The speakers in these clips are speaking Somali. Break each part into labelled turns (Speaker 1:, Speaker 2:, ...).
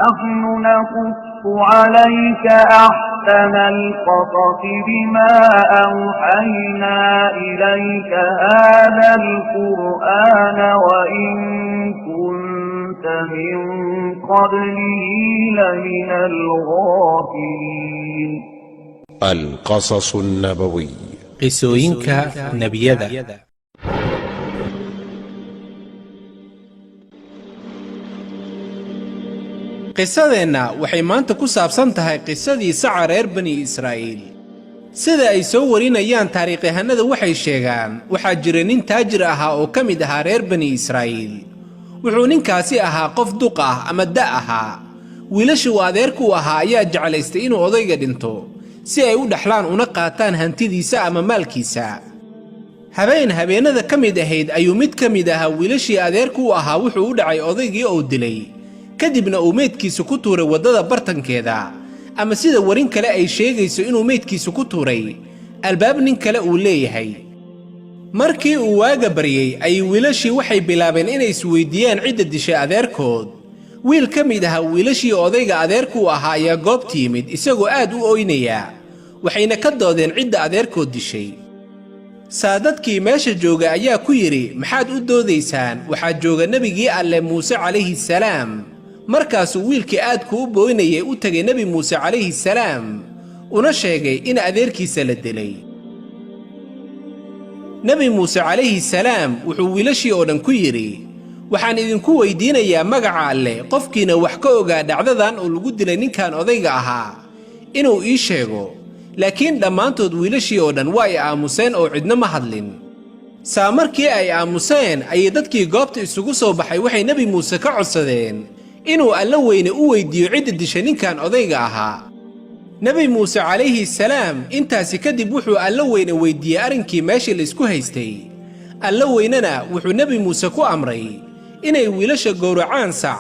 Speaker 1: نحن نقص عليك أحسن القصص بما أوحينا إليك هذا القرآن وإن كنت من قبله لمن الغافلين.
Speaker 2: القصص النبوي
Speaker 3: قصوينك نبيذا. qisadeenna waxay maanta ku saabsan tahay qisadii saca reer bani Israa'iil. sida ay soo warinayaan taariikhahanada waxay sheegaan waxaa jira nin taajir ahaa oo ka mid ahaa reer bani Israa'iil. wuxuu ninkaasi ahaa qof duq ah ama da' ahaa. wiilasha uu adeerku ahaa ayaa jeclaystay inuu odayga dhinto si ay u dhaxlaan una qaataan hantidiisa ama maalkiisa. habeenada ka mid ahayd ayuu mid ka mid ahaa wiilashii adeerku ahaa wuxuu u dhacay odaygii oo dilay, kadibna uu meydkiisa ku tuuray waddada bartankeeda, ama sida warin kale ay sheegayso inuu meydkiisa ku tuuray albaab nin kale uu leeyahay. markii uu waaga baryey ayay wiilashii waxay bilaabeen inay isweydiiyaan cidda dishay adeerkood. wiil ka mid ahaa wiilashii odayga adeerku ahaa ayaa goobta yimid isagoo aad u ooynaya, waxayna ka doodeen cidda adeerkood dishay. saadadkii meesha jooga ayaa ku yidhi, maxaad u doodaysaan? waxaa jooga nebigii alle muuse calayhi salaam. markaasuu wiilkii aadku u booynayay u tegay nebi muuse calayhi salaam una sheegay in adeerkiisa la dilay. nebi muuse calayhi salaam wuxuu wiilashii oo dhan ku yidhi, waxaan idinku weydiinayaa magaca alle qofkiina wax ka ogaa dhacdadan oo lagu dilay ninkan odayga ahaa inuu ii sheego. laakiin dhammaantood wiilashii oo dhan waa ay aamuseen oo cidna ma hadlin. saa markii ay aamuseen ayay dadkii goobta isugu soo baxay waxay nebi muuse ka codsadeen inuu alla weyne u weydiiyo cidda dishay ninkan odayga ahaa. nebi muuse calayhi salaam intaasi kadib wuxuu alla weyne weydiiyey arrinkii meeshii laysku haystay. alla weynena wuxuu nebi muuse ku amray inay wiilasha gowracaan sac.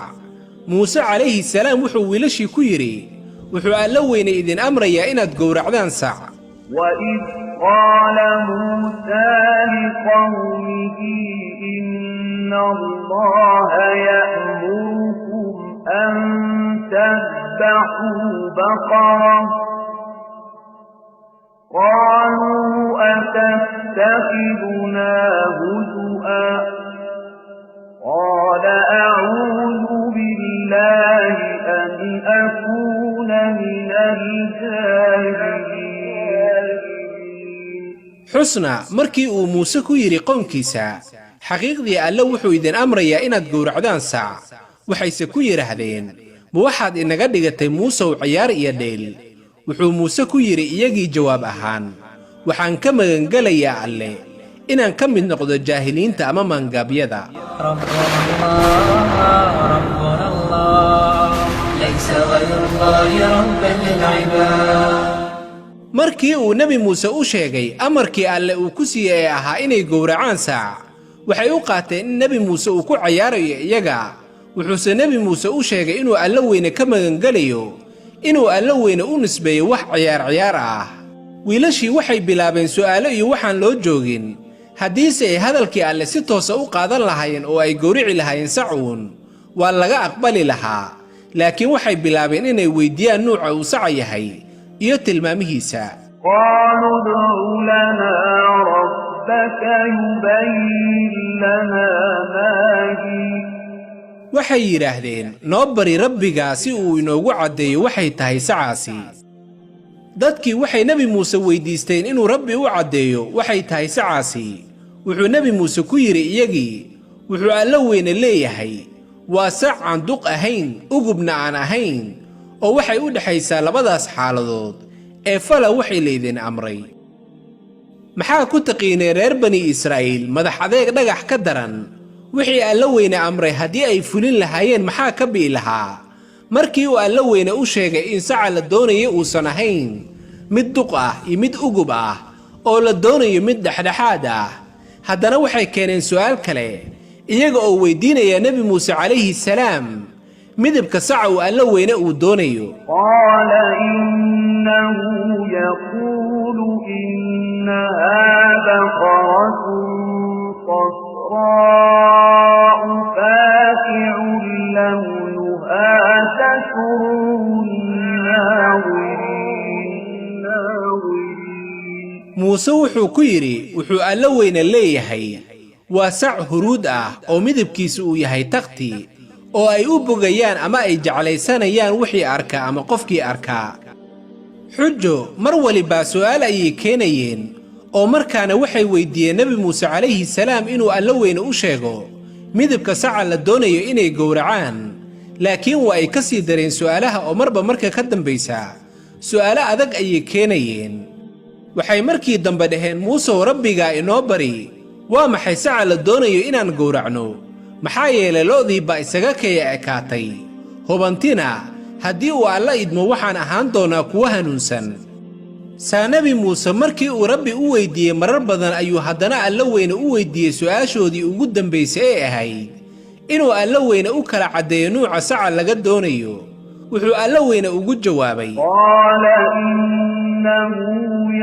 Speaker 3: muuse calayhi salaam wuxuu wiilashii ku yidhi, wuxuu alla weyne idin amrayaa inaad gowracdaan sac.
Speaker 1: وإذ قال موسى لقومه إن الله يأمركم أن تذبحوا بقرة قالوا أتتخذنا هزؤا قال أعوذ بالله أن أكون من الجاهلين.
Speaker 3: xusna markii uu muuse ku yidhi qoomkiisa, xaqiiqdii alle wuxuu idin amrayaa inaad gowracdaan sac, waxayse ku yidhaahdeen, ma waxaad inaga dhigatay muusow ciyaar iyo dheel? wuxuu muuse ku yidhi iyagii jawaab ahaan, waxaan ka magangelayaa alle inaan ka mid noqdo jaahiliinta ama maangaabyada. markii uu nebi muuse u sheegay amarkii alle uu ku siiyey ee ahaa inay gowracaan sac, waxay u qaateen in nebi muuse uu ku cayaarayo iyaga. wuxuuse nebi muuse u sheegay inuu alla weyne ka magangelayo inuu alla weyne u nisbeeyo wax ciyaar ah. wiilashii waxay bilaabeen su'aalo iyo waxaan loo joogin. haddiise ay hadalkii alle si toosa u qaadan lahaayeen oo ay gowrici lahaayeen sacuun, waa laga aqbali lahaa. laakiin waxay bilaabeen inay weydiiyaan nuuca uu saca yahay iyo tilmaamihiisa.
Speaker 1: قالوا ادع لنا ربك يبين لنا ما هي.
Speaker 3: waxay yidhaahdeen, noo bari rabbigaa si uu inoogu caddeeyo waxay tahay sacaasi. dadkii waxay nebi muuse weydiisteen inuu rabbi u caddeeyo waxay tahay sacaasi. wuxuu nebi muuse ku yidhi iyagii, wuxuu alla weyne leeyahay, waa sac aan duq ahayn ugubna aan ahayn, oo waxay u dhexaysaa labadaas xaaladood ee fala waxay laydin amray. maxaa ku taqiinay reer bani Israa'iil madax adeeg dhagax ka daran? wixii alla weyne amray haddii ay fulin lahaayeen maxaa ka bii lahaa? markii uu alla weyne u sheegay in saca la doonayo uusan ahayn mid duq ah iyo mid ugub ah oo la doonayo mid dhexdhexaad ah, haddana waxay keeneen su'aal kale iyaga oo weydiinaya nebi muuse calayhi salaam midabka saca uu alla weyne uu doonayo.
Speaker 1: qaala innahu yaquulu innahaa baqaratun صفراء فاقع لونها
Speaker 3: muuse wuxuu ku yidhi wuxuu alla weyna leeyahay waa sac huruud ah oo midabkiisu uu yahay takhti oo ay u bogayaan ama ay jeclaysanayaan wixii arka ama qofkii arkaa xujo mar walibaa su'aal ayay keenayeen oo markaana waxay weyddiiyeen nebi muuse calayhi salaam inuu alla weyne u sheego midabka saca la doonayo inay gowracaan laakiin waa ay ka sii dareen su'aalaha oo marba marka ka dambaysa su'aalo adag ayay keenayeen waxay markii dambe dhaheen muusow rabbigaa inoo bari waa maxay saca la doonayo inaan gowracno maxaa yeelay lo'dii baa isaga kaya ekaatay hubantina haddii uu alla idmo waxaan ahaan doonaa kuwa hanuunsan saa nebi muuse markii uu rabbi u weyddiiyey marar badan ayuu haddana alla weyne u weyddiiyey su'aashoodii ugu dambaysay ee ahayd inuu alla weyne u kala caddeeyo nuuca saca laga doonayo wuxuu alla weyne ugu jawaabay
Speaker 1: qaala innahu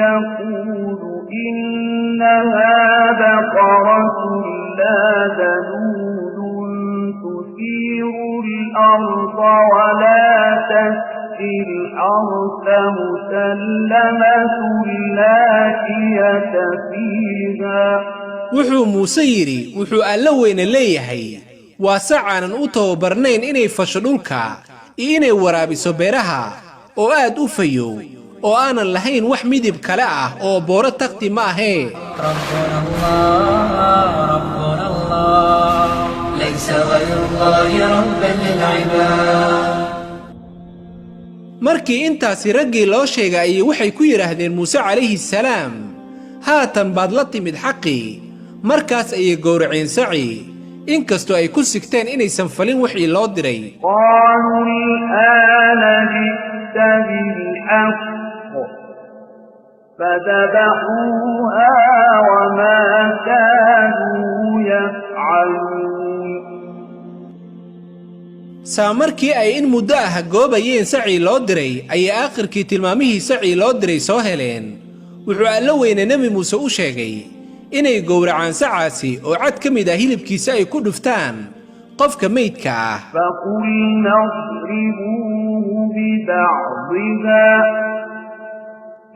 Speaker 1: yaquulu innahaa baqaratun laa daluulun tusiiru al-arda walaa tasqi al-arda musallamatun laa shiyata fiihaa
Speaker 3: wuxuu muuse yidhi wuxuu alla weyne leeyahay waa sacaanan u tababarnayn inay fasho dhulka iyo inay waraabiso beeraha oo aad u fayow oo aanan lahayn wax midib kale ah oo booro takhti ma ahee markii intaasi raggii loo sheegay ayay waxay ku yidhaahdeen muuse calayhi salaam haatan baad la timid xaqii markaas ayay gowraceen sacii inkastoo ay ku sigteen inaysan falin wixii loo diray
Speaker 1: qaaluu al'aana ji'ta bilxaq fadabaxuuhaa wamaa kaanuu yafcaluun
Speaker 3: saa markii ay in muddo ah goobayeen sacii loo diray ayay aakhirkii tilmaamihii sacii loo diray soo heleen wuxuu alla weyne nebi muuse u sheegay inay gowracaan sacaasi oo cad ka mid ah hilibkiisa ay ku dhuftaan qofka meydka ah
Speaker 1: faqulna idribuuhu bibacdihaa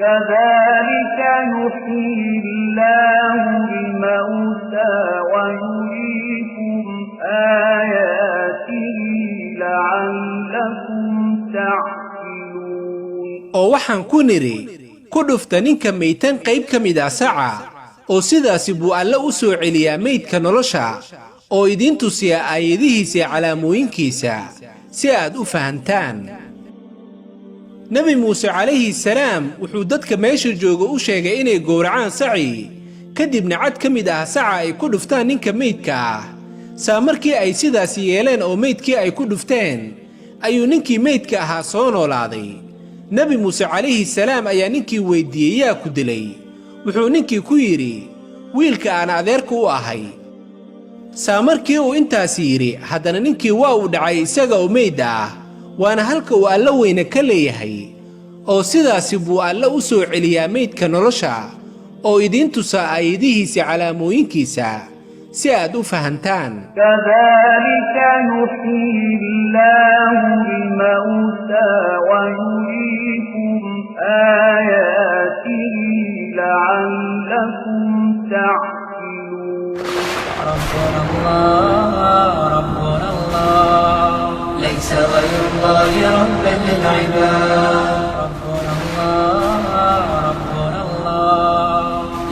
Speaker 1: kadhalika yuxyii illaahu al-mawtaa wa yuriikum aayaatihi la'allakum ta'qiluun
Speaker 3: oo waxaan ku nidhi ku dhufta ninka maytan qayb ka mid ah saca oo sidaasi buu alle u soo celiyaa meydka nolosha oo idiin tusiya aayadihiisa iyo calaamooyinkiisa si aad u fahantaan nebi muuse calayhi salaam wuxuu dadka meesha jooga u sheegay inay gowracaan sacii kadibna cad ka mid ah saca ay ku dhuftaan ninka meydka ah saa markii ay sidaasi yeeleen oo meydkii ay ku dhufteen ayuu ninkii meydka ahaa soo noolaaday nebi muuse calayhi salaam ayaa ninkii weyddiiyey yaa ku dilay wuxuu ninkii ku yidhi wiilka aan adeerka u ahay saa markii uu intaasi yidhi haddana ninkii waa uu dhacay isaga oo meyd ah waana halka uu alla weyne ka leeyahay oo sidaasi buu alle u soo celiyaa meydka nolosha oo idiin tusaa aayadihiisa calaamooyinkiisa si aad u fahantaan
Speaker 1: kadhalika yuxyii illaahu al-mawtaa wa yuriikum aayaatihi la'allakum ta'qiluun
Speaker 4: ربنا الله ليس غير الله ربا للعباد ربنا الله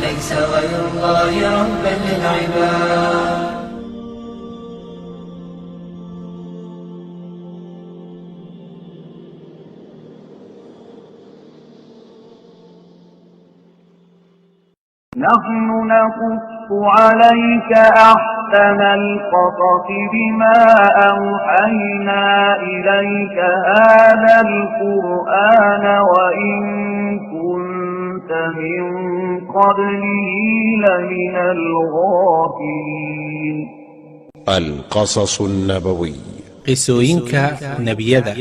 Speaker 4: ليس غير الله ربا للعباد
Speaker 1: نحن نقص عليك أحسن القصص بما أوحينا إليك هذا القرآن وإن كنت من قبله لمن الغافلين
Speaker 2: القصص النبوي
Speaker 3: qisooyinka nebiyada